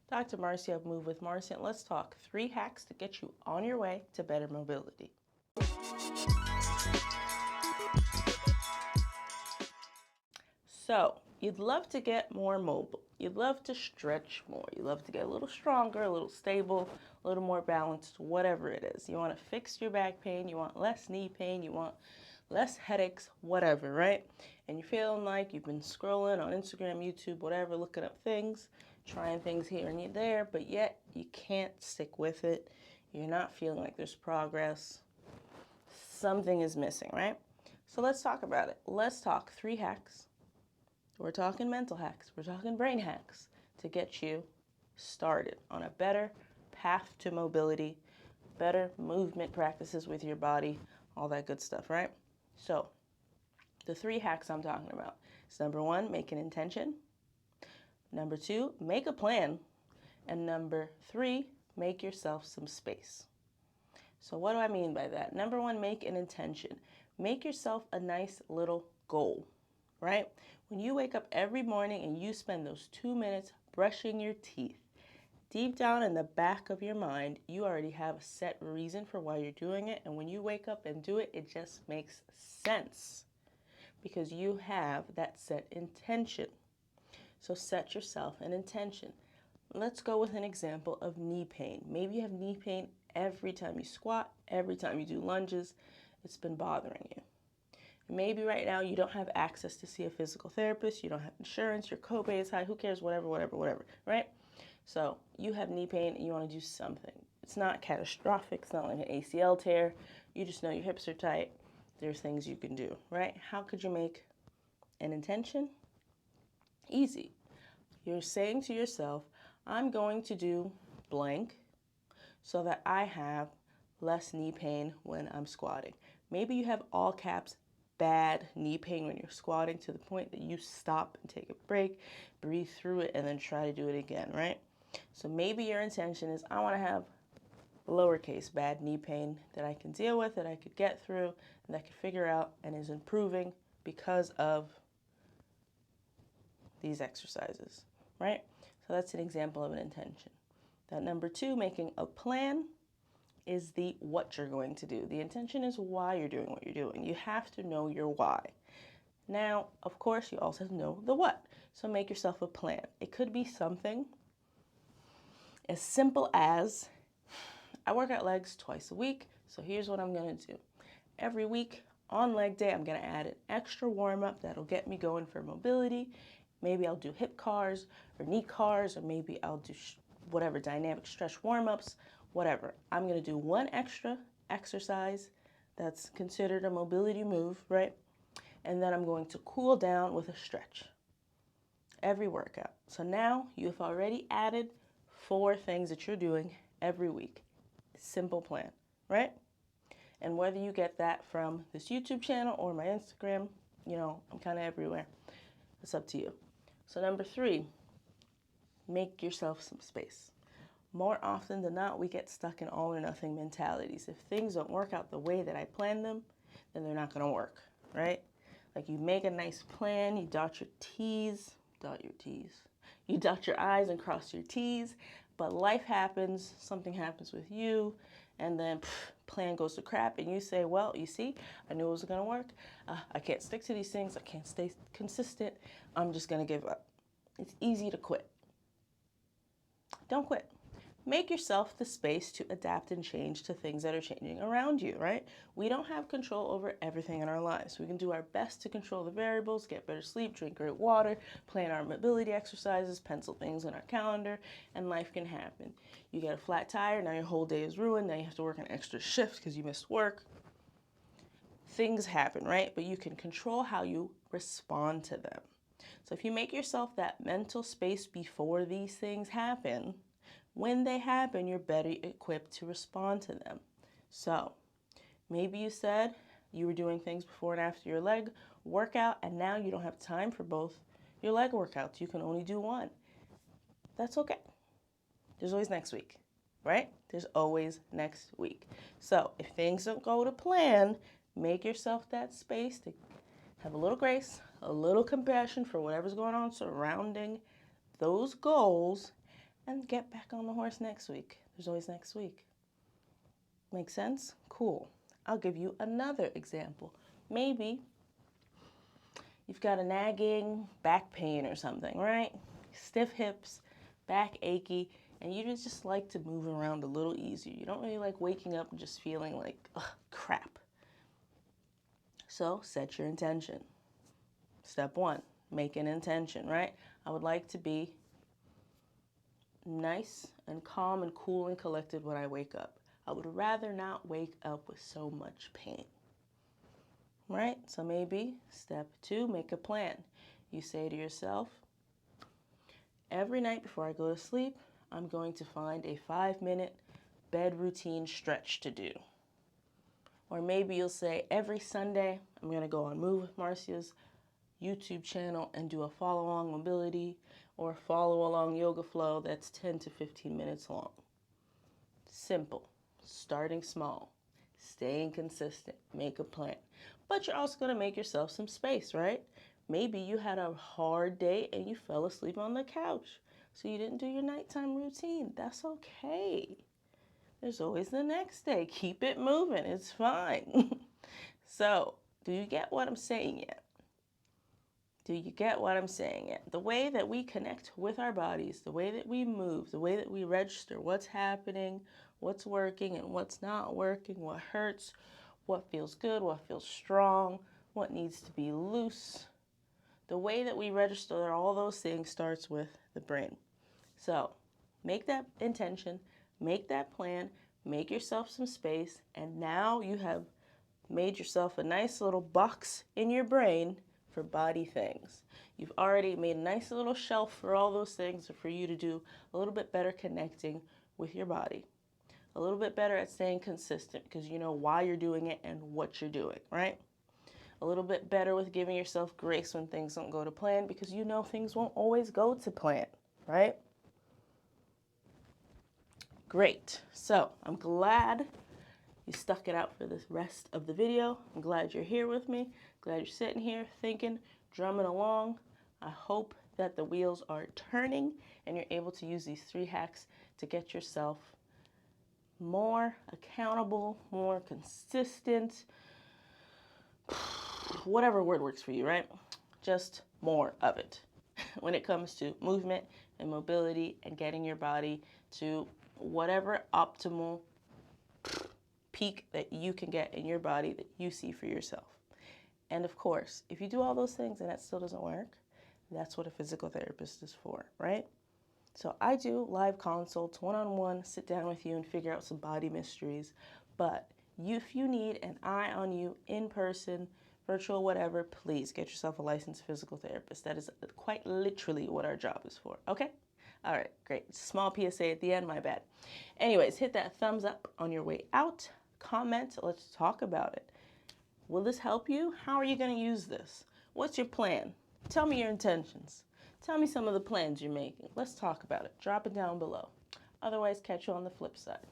Dr. Marcia of Move with Marcia, and let's talk 3 hacks to get you on your way to better mobility. So, you'd love to get more mobile. You'd love to stretch more. You'd love to get a little stronger, a little stable, a little more balanced, whatever it is. You want to fix your back pain. You want less knee pain. You want less headaches, whatever, right? And you're feeling like you've been scrolling on Instagram, YouTube, whatever, looking up things, trying things here and there, but yet you can't stick with it. You're not feeling like there's progress. Something is missing, right? So let's talk about it. Let's talk 3 hacks. We're talking mental hacks. We're talking brain hacks to get you started on a better path to mobility, better movement practices with your body, all that good stuff, right? So the 3 hacks I'm talking about is number 1, make an intention. Number 2, make a plan. And number 3, make yourself some space. So what do I mean by that? Number 1, make an intention. Make yourself a nice little goal, right? When you wake up every morning and you spend those 2 minutes brushing your teeth, deep down in the back of your mind, you already have a set reason for why you're doing it. And when you wake up and do it, it just makes sense because you have that set intention. So set yourself an intention. Let's go with an example of knee pain. Maybe you have knee pain every time you squat, every time you do lunges. It's been bothering you. Maybe right now you don't have access to see a physical therapist, you don't have insurance, your copay is high, who cares, whatever, right? So you have knee pain and you want to do something. It's not catastrophic, it's not like an ACL tear, you just know your hips are tight, there's things you can do, right? How could you make an intention? Easy. You're saying to yourself, I'm going to do blank so that I have less knee pain when I'm squatting. Maybe you have all caps bad knee pain when you're squatting to the point that you stop and take a break, breathe through it, and then try to do it again, right? So maybe your intention is I want to have lowercase bad knee pain that I can deal with, that I could get through, and that I could figure out and is improving because of these exercises, right? So that's an example of an intention. That number 2, making a plan, is the what you're going to do. The intention is why you're doing what you're doing. You have to know your why. Now, of course, you also have to know the what. So make yourself a plan. It could be something as simple as, I work out legs twice a week, so here's what I'm going to do. Every week on leg day, I'm going to add an extra warm-up that'll get me going for mobility. Maybe I'll do hip cars or knee cars, or maybe I'll do whatever, dynamic stretch warm-ups, whatever. I'm going to do one extra exercise that's considered a mobility move, right? And then I'm going to cool down with a stretch every workout. So now you've already added 4 things that you're doing every week. Simple plan, right? And whether you get that from this YouTube channel or my Instagram, you know, I'm kind of everywhere. It's up to you. So number 3, make yourself some space. More often than not, we get stuck in all or nothing mentalities. If things don't work out the way that I planned them, then they're not going to work, right? Like you make a nice plan, you dot your T's, you dot your I's and cross your T's, but life happens, something happens with you, and then plan goes to crap, and you say, well, you see, I knew it was going to work. I can't stick to these things. I can't stay consistent. I'm just going to give up. It's easy to quit. Don't quit. Make yourself the space to adapt and change to things that are changing around you, right? We don't have control over everything in our lives. We can do our best to control the variables, get better sleep, drink great water, plan our mobility exercises, pencil things in our calendar, and life can happen. You get a flat tire, now your whole day is ruined, now you have to work an extra shift because you missed work. Things happen, right? But you can control how you respond to them. So if you make yourself that mental space before these things happen, when they happen, you're better equipped to respond to them. So maybe you said you were doing things before and after your leg workout, and now you don't have time for both your leg workouts. You can only do one. That's okay. There's always next week, right? There's always next week. So if things don't go to plan, make yourself that space to have a little grace, a little compassion for whatever's going on surrounding those goals, and get back on the horse next week. There's always next week. Make sense? Cool. I'll give you another example. Maybe you've got a nagging back pain or something, right? Stiff hips, back achy, and you just like to move around a little easier. You don't really like waking up and just feeling like, ugh, crap. So set your intention. Step 1, make an intention, right? I would like to be nice and calm and cool and collected when I wake up. I would rather not wake up with so much pain, right? So maybe step 2, make a plan. You say to yourself, every night before I go to sleep, I'm going to find a 5-minute bed routine stretch to do. Or maybe you'll say, every Sunday, I'm going to go on Move with Marcia's YouTube channel and do a follow-along mobility or follow-along yoga flow that's 10 to 15 minutes long. Simple. Starting small. Staying consistent. Make a plan. But you're also going to make yourself some space, right? Maybe you had a hard day and you fell asleep on the couch, so you didn't do your nighttime routine. That's okay. There's always the next day. Keep it moving. It's fine. So, do you get what I'm saying yet? Do you get what I'm saying yet? The way that we connect with our bodies, the way that we move, the way that we register what's happening, what's working and what's not working, what hurts, what feels good, what feels strong, what needs to be loose. The way that we register all those things starts with the brain. So, make that intention, make that plan, make yourself some space, and now you have made yourself a nice little box in your brain for body things. You've already made a nice little shelf for all those things for you to do a little bit better connecting with your body. A little bit better at staying consistent because you know why you're doing it and what you're doing, right? A little bit better with giving yourself grace when things don't go to plan because you know things won't always go to plan, right? Great. So I'm glad you stuck it out for the rest of the video. I'm glad you're here with me. Glad you're sitting here thinking, drumming along. I hope that the wheels are turning and you're able to use these 3 hacks to get yourself more accountable, more consistent, whatever word works for you, right? Just more of it when it comes to movement and mobility and getting your body to whatever optimal peak that you can get in your body that you see for yourself. And of course, if you do all those things and that still doesn't work, that's what a physical therapist is for, right? So I do live consults, one-on-one, sit down with you and figure out some body mysteries. But if you need an eye on you in person, virtual, whatever, please get yourself a licensed physical therapist. That is quite literally what our job is for, okay? All right, great. Small PSA at the end, my bad. Anyways, hit that thumbs up on your way out. Comment, let's talk about it. Will this help you? How are you going to use this? What's your plan? Tell me your intentions. Tell me some of the plans you're making. Let's talk about it. Drop it down below. Otherwise, catch you on the flip side.